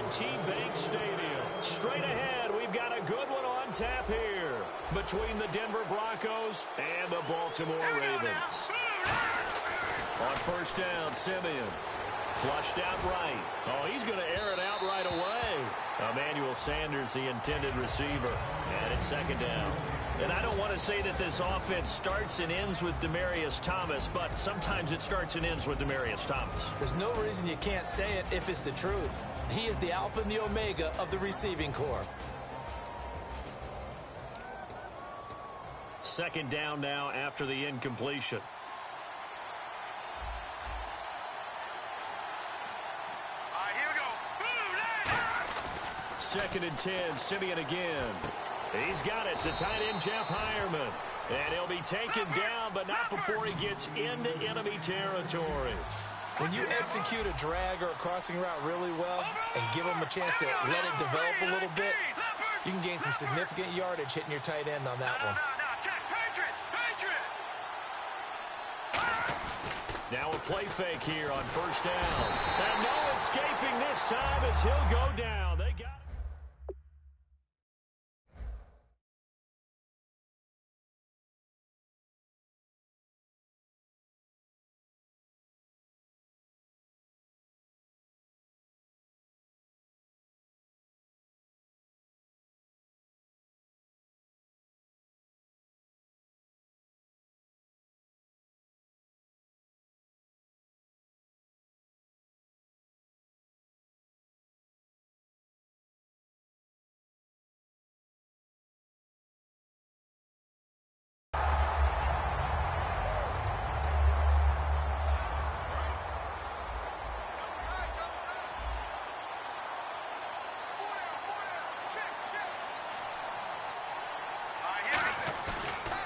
M&T Bank Stadium. Straight ahead, we've got a good one on tap here between the Denver Broncos and the Baltimore Ravens. On first down, Simeon. Flushed out right. Oh, he's going to air it out right away. Emmanuel Sanders, the intended receiver. And it's second down. And I don't want to say that this offense starts and ends with Demaryius Thomas, but sometimes it starts and ends with Demaryius Thomas. There's no reason you can't say it if it's the truth. He is the alpha and the omega of the receiving corps. Second down now after the incompletion. Second and 10, Simeon again. He's got it, the tight end, Jeff Heuerman. And he'll be taken down, but not before he gets into enemy territory. When you execute a drag or a crossing route really well and give him a chance to let it develop a little bit, you can gain some significant yardage hitting your tight end on that one. Now a play fake here on first down. And no escaping this time as he'll go down. They got it.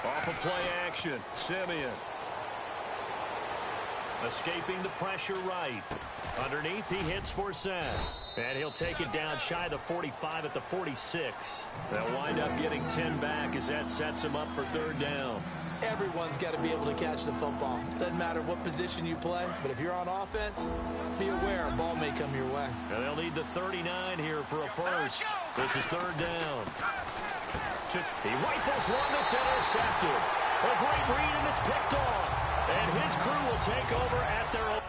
Off of play action, Simeon. Escaping the pressure right. Underneath, he hits for Sam. And he'll take it down shy of the 45 at the 46. They'll wind up getting 10 back as that sets him up for third down. Everyone's got to be able to catch the football. Doesn't matter what position you play, but if you're on offense, be aware a ball may come your way. And they'll need the 39 here for a first. This is third down. He rifles one that's intercepted. A great read, and it's picked off. And his crew will take over at their own.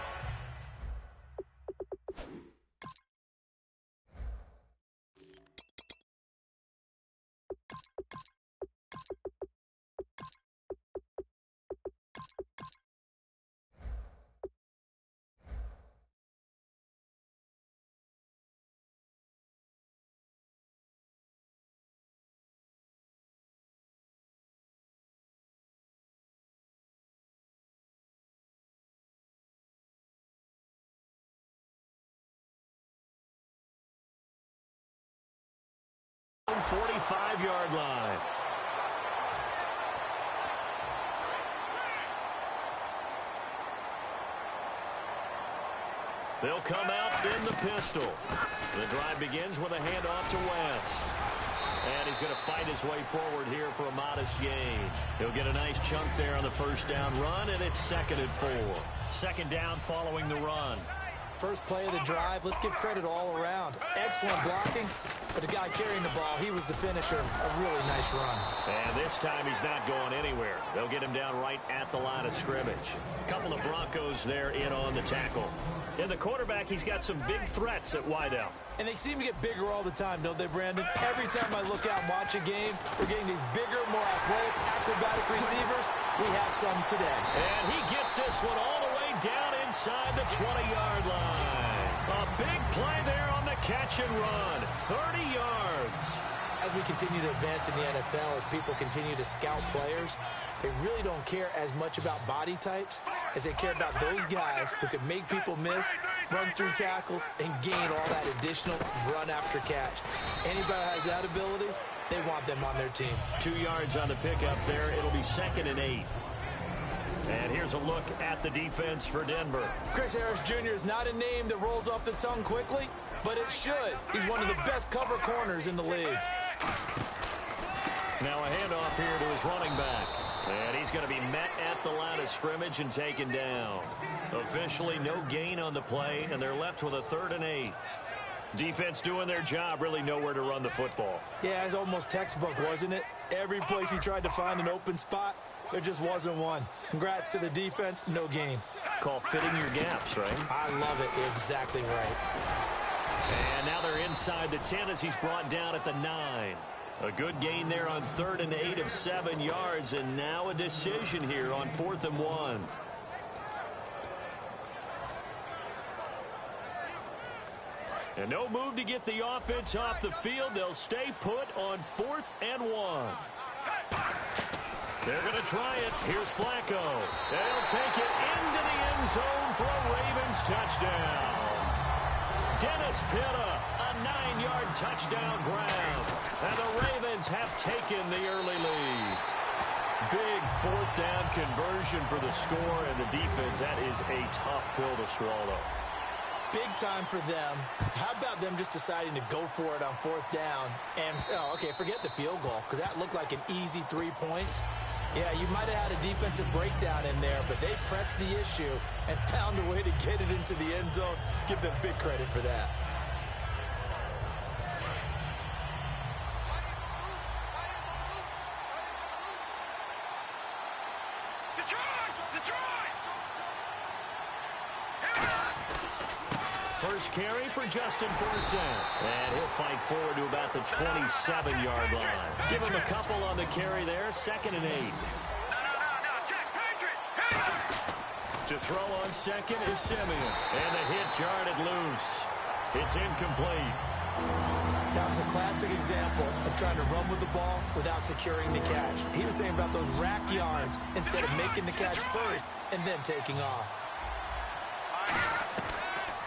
On 45-yard line. They'll come out in the pistol. The drive begins with a handoff to West. And he's going to fight his way forward here for a modest gain. He'll get a nice chunk there on the first down run, and it's 2nd and 4. Second down following the run. First play of the drive, let's give credit all around. Excellent blocking, but the guy carrying the ball, he was the finisher. A really nice run. And this time he's not going anywhere. They'll get him down right at the line of scrimmage. A couple of Broncos there in on the tackle. In the quarterback, he's got some big threats at wideout. And they seem to get bigger all the time, don't they, Brandon? Every time I look out and watch a game, we're getting these bigger, more athletic, acrobatic receivers. We have some today. And he gets this one all the way down inside the 20-yard line. A big play there on the catch and run. 30 yards. As we continue to advance in the NFL, as people continue to scout players, they really don't care as much about body types as they care about those guys who can make people miss, run through tackles, and gain all that additional run after catch. Anybody who has that ability, they want them on their team. 2 yards on the pickup there. It'll be 2nd and 8. And here's a look at the defense for Denver. Chris Harris Jr. is not a name that rolls off the tongue quickly, but it should. He's one of the best cover corners in the league. Now a handoff here to his running back. And he's going to be met at the line of scrimmage and taken down. Officially no gain on the play, and they're left with a 3rd and 8. Defense doing their job, really nowhere to run the football. Yeah, it's almost textbook, wasn't it? Every place he tried to find an open spot, there just wasn't one. Congrats to the defense, no gain. Call fitting your gaps, right? I love it. Exactly right. And now they're inside the 10 as he's brought down at the 9. A good gain there on 3rd and 8 of 7 yards, and now a decision here on 4th and 1. And no move to get the offense off the field. They'll stay put on 4th and 1. They're going to try it. Here's Flacco. They'll take it into the end zone for a Ravens touchdown. Dennis Pitta, a 9-yard touchdown grab. And the Ravens have taken the early lead. Big 4th down conversion for the score, and the defense, that is a tough pill to swallow. Big time for them. How about them just deciding to go for it on 4th down? And, okay, forget the field goal, because that looked like an easy 3 points. Yeah, you might have had a defensive breakdown in there, but they pressed the issue and found a way to get it into the end zone. Give them big credit for that. First carry for Justin Forsett. And he'll fight forward to about the 27-yard line. Give him a couple on the carry there. 2nd and 8. To throw on 2nd is Simeon. And the hit jarred it loose. It's incomplete. That was a classic example of trying to run with the ball without securing the catch. He was thinking about those rack yards instead of making the catch first and then taking off.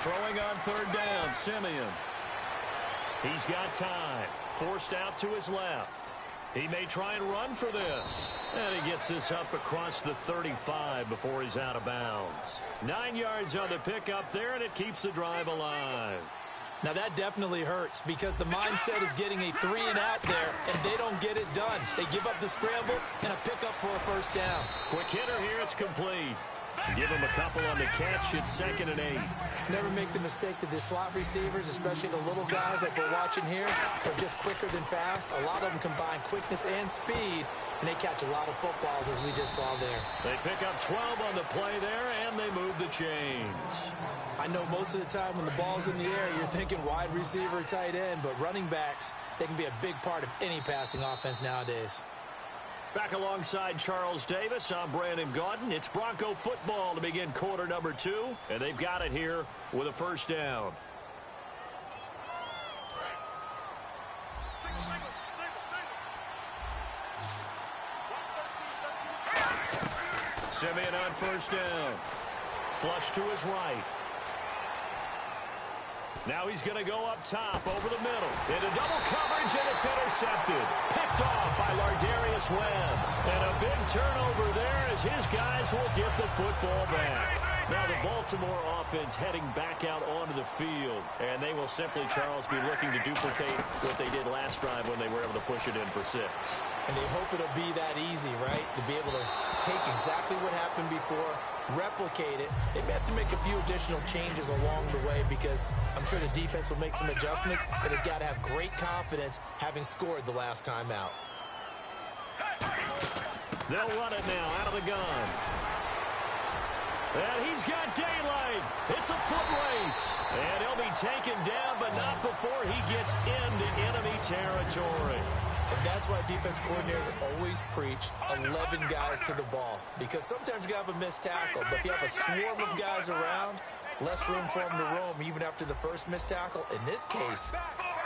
Throwing on 3rd down, Simeon. He's got time. Forced out to his left. He may try and run for this. And he gets this up across the 35 before he's out of bounds. 9 yards on the pickup there, and it keeps the drive alive. Now that definitely hurts because the mindset is getting a 3 and out there, and they don't get it done. They give up the scramble and a pickup for a 1st down. Quick hitter here, it's complete. Give him a couple on the catch. It's 2nd and 8. Never make the mistake that the slot receivers, especially the little guys like we're watching here, are just quicker than fast. A lot of them combine quickness and speed, and they catch a lot of footballs, as we just saw there. They pick up 12 on the play there, and they move the chains. I know most of the time when the ball's in the air, you're thinking wide receiver, tight end, but running backs, they can be a big part of any passing offense nowadays. Back alongside Charles Davis, I'm Brandon Gaudin. It's Bronco football to begin quarter number 2, and they've got it here with a 1st down. Simeon on 1st down. Flush to his right. Now he's going to go up top over the middle. Into double coverage, and it's intercepted. Picked off by Lardarius Webb. And a big turnover there as his guys will get the football back. Now the Baltimore offense heading back out onto the field. And they will simply, Charles, be looking to duplicate what they did last drive when they were able to push it in for 6. And they hope it'll be that easy, right? To be able to take exactly what happened before, replicate it. They may have to make a few additional changes along the way because I'm sure the defense will make some adjustments, but they've got to have great confidence having scored the last time out. They'll run it now out of the gun. And he's got daylight. It's a foot race. And he'll be taken down, but not before he gets into enemy territory. And that's why defense coordinators always preach 11 guys to the ball. Because sometimes you have a missed tackle, but if you have a swarm of guys around, less room for them to roam even after the first missed tackle. In this case,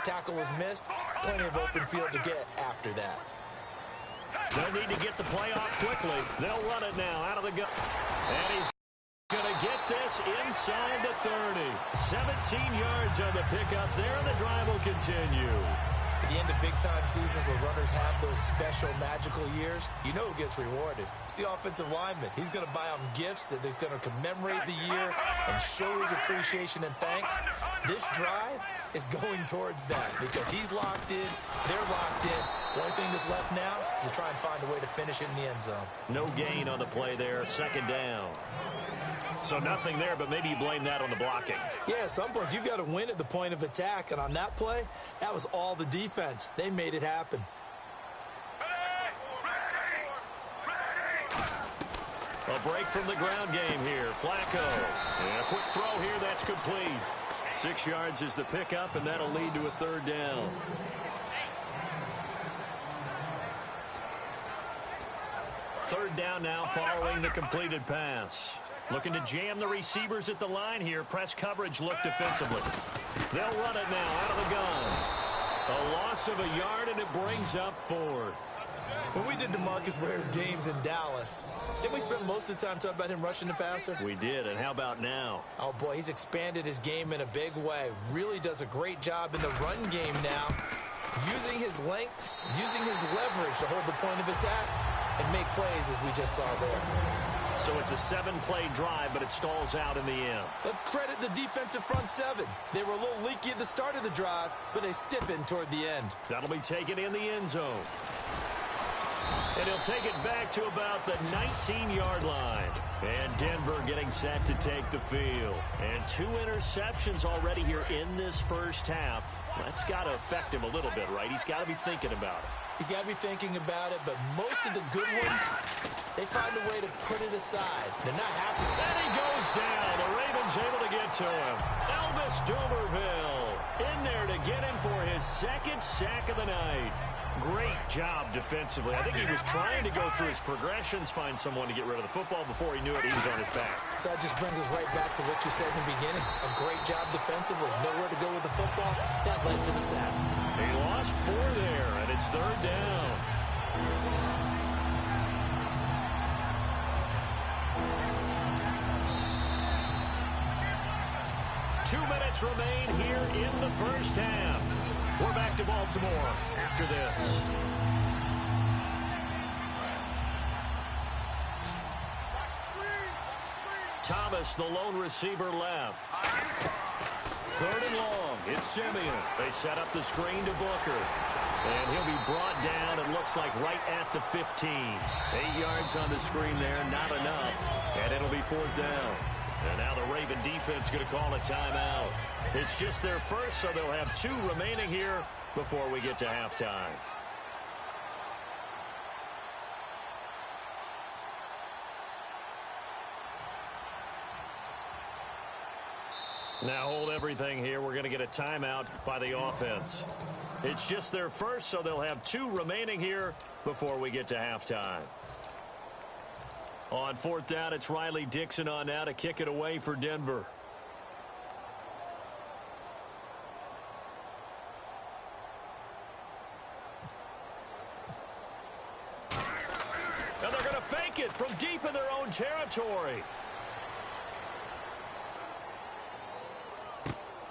tackle was missed, plenty of open field to get after that. They'll need to get the play off quickly. They'll run it now out of the gun. And he's going to get this inside the 30. 17 yards on the pickup there, and the drive will continue. At the end of big-time seasons where runners have those special magical years, you know who gets rewarded. It's the offensive lineman. He's going to buy them gifts that he's going to commemorate the year and show his appreciation and thanks. This drive is going towards that because he's locked in, they're locked in. The only thing that's left now is to try and find a way to finish it in the end zone. No gain on the play there, 2nd down. So nothing there, but maybe you blame that on the blocking. Yeah, at some point, you've got to win at the point of attack. And on that play, that was all the defense. They made it happen. A break from the ground game here. Flacco. And a quick throw here. That's complete. 6 yards is the pickup, and that'll lead to a third down. Third down now following the completed pass. Looking to jam the receivers at the line here. Press coverage look defensively. They'll run it now out of the gun. A loss of a yard, and it brings up fourth. When we did DeMarcus Ware's games in Dallas, didn't we spend most of the time talking about him rushing the passer? We did, and how about now? Oh, boy, he's expanded his game in a big way. Really does a great job in the run game now, using his length, using his leverage to hold the point of attack and make plays as we just saw there. So it's a 7-play drive, but it stalls out in the end. Let's credit the defensive front seven. They were a little leaky at the start of the drive, but they stiffened toward the end. That'll be taken in the end zone. And he'll take it back to about the 19-yard line. And Denver getting set to take the field. And 2 interceptions already here in this first half. That's got to affect him a little bit, right? He's got to be thinking about it. He's got to be thinking about it, but most of the good ones, they find a way to put it aside. They're not happy. And he goes down. The Ravens able to get to him. Elvis Dumervil in there to get him for his 2nd sack of the night. Great job defensively. I think he was trying to go through his progressions, find someone to get rid of the football. Before he knew it, he was on his back. So that just brings us right back to what you said in the beginning. A great job defensively. Nowhere to go with the football. That led to the sack. He lost 4 there, and it's third down. Two minutes remain here in the first half. We're back to Baltimore after this. Thomas, the lone receiver, left. Third and long. It's Simeon. They set up the screen to Booker. And he'll be brought down, it looks like, right at the 15. 8 yards on the screen there, not enough. And it'll be fourth down. And now the Raven defense going to call a timeout. It's just their first, so they'll have 2 remaining here before we get to halftime. Now hold everything here. We're going to get a timeout by the offense. It's just their first, so they'll have 2 remaining here before we get to halftime. On fourth down, it's Riley Dixon on now to kick it away for Denver. And they're going to fake it from deep in their own territory.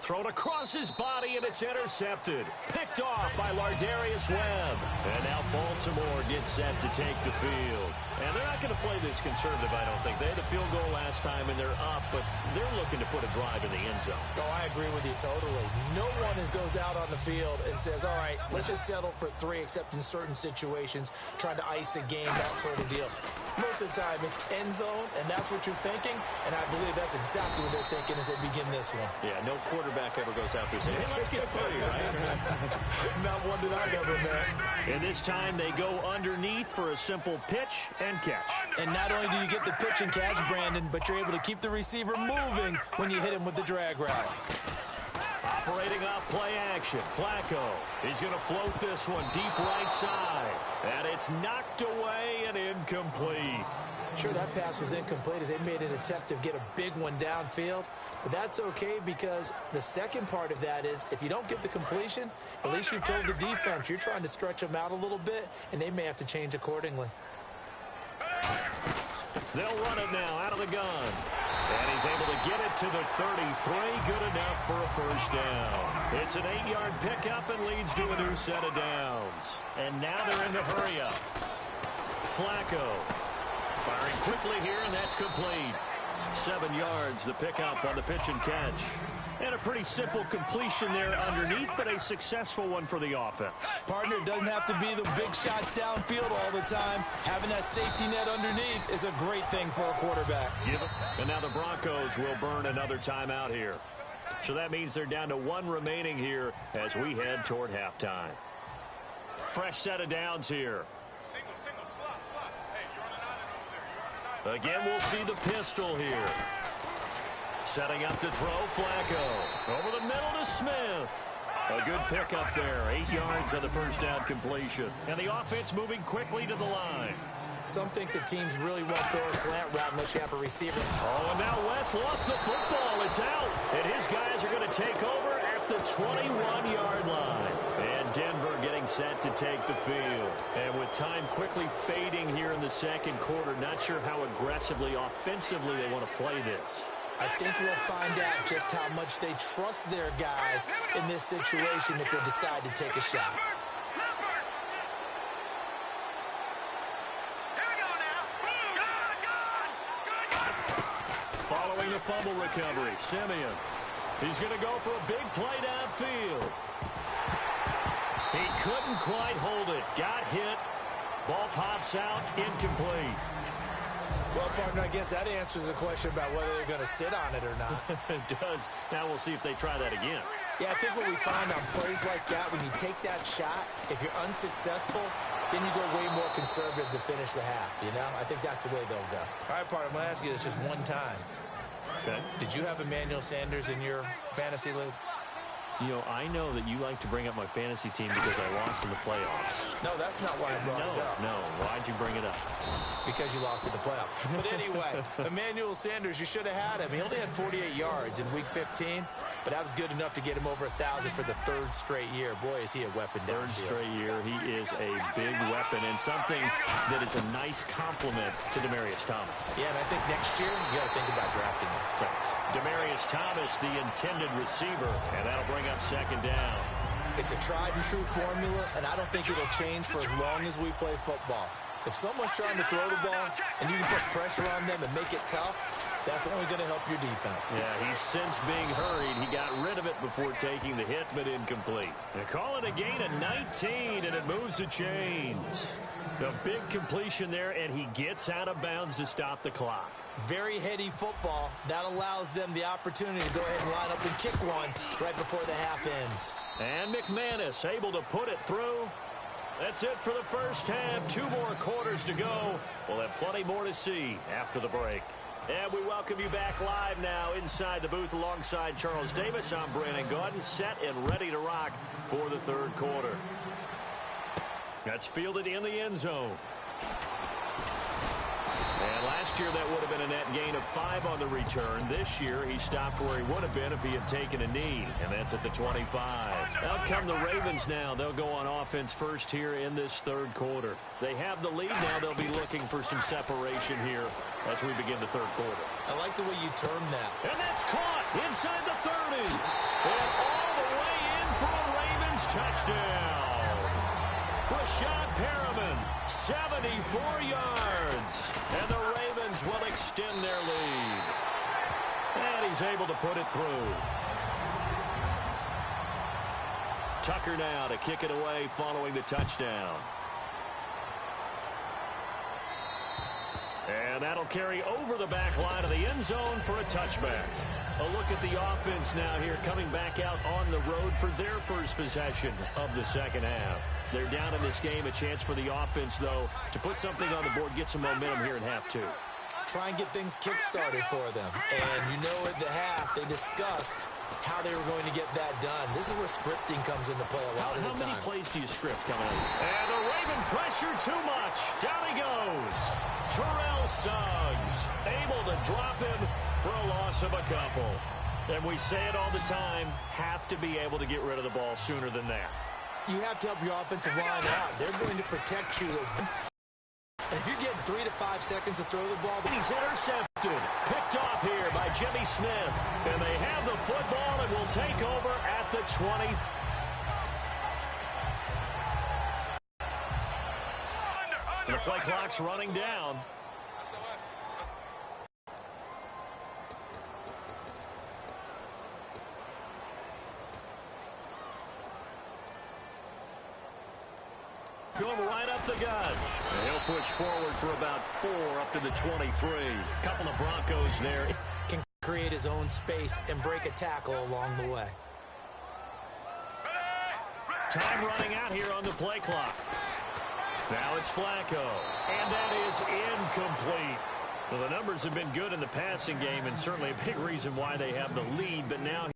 Thrown across his body, and it's intercepted. Picked off by Lardarius Webb. And now Baltimore gets set to take the field. And they're not going to play this conservative, I don't think. They had a field goal last time, and they're up, but they're looking to put a drive in the end zone. Oh, I agree with you totally. No one goes out on the field and says, all right, let's just settle for 3, except in certain situations, trying to ice a game, that sort of deal. Most of the time, it's end zone, and that's what you're thinking, and I believe that's exactly what they're thinking as they begin this one. Yeah, no quarterback ever goes out there saying, hey, let's get funny, right? Not one that I've ever met. And this time, they go underneath for a simple pitch and catch. And not only do you get the pitch and catch, Brandon, but you're able to keep the receiver moving when you hit him with the drag route. Operating off play action, Flacco. He's going to float this one deep right side. And it's knocked away and incomplete. Sure, that pass was incomplete as they made an attempt to get a big one downfield. But that's okay because the second part of that is if you don't get the completion, at least you've told the defense you're trying to stretch them out a little bit, and they may have to change accordingly. They'll run it now out of the gun. And he's able to get it to the 33. Good enough for a first down. It's an 8-yard pickup and leads to a new set of downs. And now they're in the hurry-up. Flacco firing quickly here, and that's complete. 7 yards, the pickup on the pitch and catch. And a pretty simple completion there underneath, but a successful one for the offense. Partner, it doesn't have to be the big shots downfield all the time. Having that safety net underneath is a great thing for a quarterback. And now the Broncos will burn another timeout here. So that means they're down to one remaining here as we head toward halftime. Fresh set of downs here. Single, slot. Hey, you're on an island over there. You're on an island. Again, we'll see the pistol here. Setting up to throw, Flacco. Over the middle to Smith. A good pickup there. 8 yards on the first down completion. And the offense moving quickly to the line. Some think the teams really won't throw a slant route unless you have a receiver. Oh, and now West lost the football. It's out. And his guys are going to take over at the 21-yard line. And Denver getting set to take the field. And with time quickly fading here in the second quarter, not sure how aggressively, offensively they want to play this. I think we'll find out just how much they trust their guys in this situation if they decide to take a shot. Following the fumble recovery, Simeon. He's going to go for a big play downfield. He couldn't quite hold it. Got hit. Ball pops out, incomplete. Well, partner, I guess that answers the question about whether they're going to sit on it or not. It does. Now we'll see if they try that again. Yeah, I think what we find on plays like that, when you take that shot, if you're unsuccessful, then you go way more conservative to finish the half, you know? I think that's the way they'll go. All right, partner, I'm going to ask you this just one time. Okay. Did you have Emmanuel Sanders in your fantasy league? You know, I know that you like to bring up my fantasy team because I lost in the playoffs. No, that's not why I brought it up. No. Why'd you bring it up? Because you lost in the playoffs. But anyway, Emmanuel Sanders, you should have had him. He only had 48 yards in Week 15, but that was good enough to get him over 1,000 for the third straight year. Boy, is he a weapon down Third here. straight year, he is a big weapon and something that is a nice compliment to Demaryius Thomas. Yeah, and I think next year you got to think about drafting him. Thanks. Demaryius Thomas, the intended receiver, and that'll bring up second down. It's a tried-and-true formula, and I don't think it'll change for as long as we play football. If someone's trying to throw the ball and you can put pressure on them and make it tough, that's only going to help your defense. Yeah, he's since being hurried. He got rid of it before taking the hit, but incomplete. They call it a gain of 19, and it moves the chains. A big completion there, and he gets out of bounds to stop the clock. Very heady football. That allows them the opportunity to go ahead and line up and kick one right before the half ends. And McManus able to put it through. That's it for the first half. 2 more quarters to go. We'll have plenty more to see after the break. And we welcome you back live now inside the booth alongside Charles Davis. I'm Brandon Gaudin, set and ready to rock for the third quarter. That's fielded in the end zone. And last year that would have been a net gain of 5 on the return. This year he stopped where he would have been if he had taken a knee, and that's at the 25. Out come the Ravens now. They'll go on offense first here in this third quarter. They have the lead now. They'll be looking for some separation here as we begin the third quarter. I like the way you term that. And that's caught inside the 30. And all the way in for a Ravens touchdown. Rashad Perriman, 74 yards. And the Ravens will extend their lead. And he's able to put it through. Tucker now to kick it away following the touchdown. And that'll carry over the back line of the end zone for a touchback. A look at the offense now here, coming back out on the road for their first possession of the second half. They're down in this game. A chance for the offense, though, to put something on the board, get some momentum here in half 2. Try and get things kick-started for them. And you know at the half, they discussed how they were going to get that done. This is where scripting comes into play a lot of the time. How many plays do you script coming up? And the Raven pressure too much. Down he goes. Terrell Suggs able to drop him for a loss of a couple. And we say it all the time, have to be able to get rid of the ball sooner than that. You have to help your offensive line out. They're going to protect you. And if you're getting 3 to 5 seconds to throw the ball, he's intercepted. Picked off here by Jimmy Smith. And they have the football and will take over at the 20. And the play clock's running down. Going right up the gut. And he'll push forward for about 4 up to the 23. Couple of Broncos there. Can create his own space and break a tackle along the way. Time running out here on the play clock. Now it's Flacco. And that is incomplete. Well, the numbers have been good in the passing game and certainly a big reason why they have the lead, but now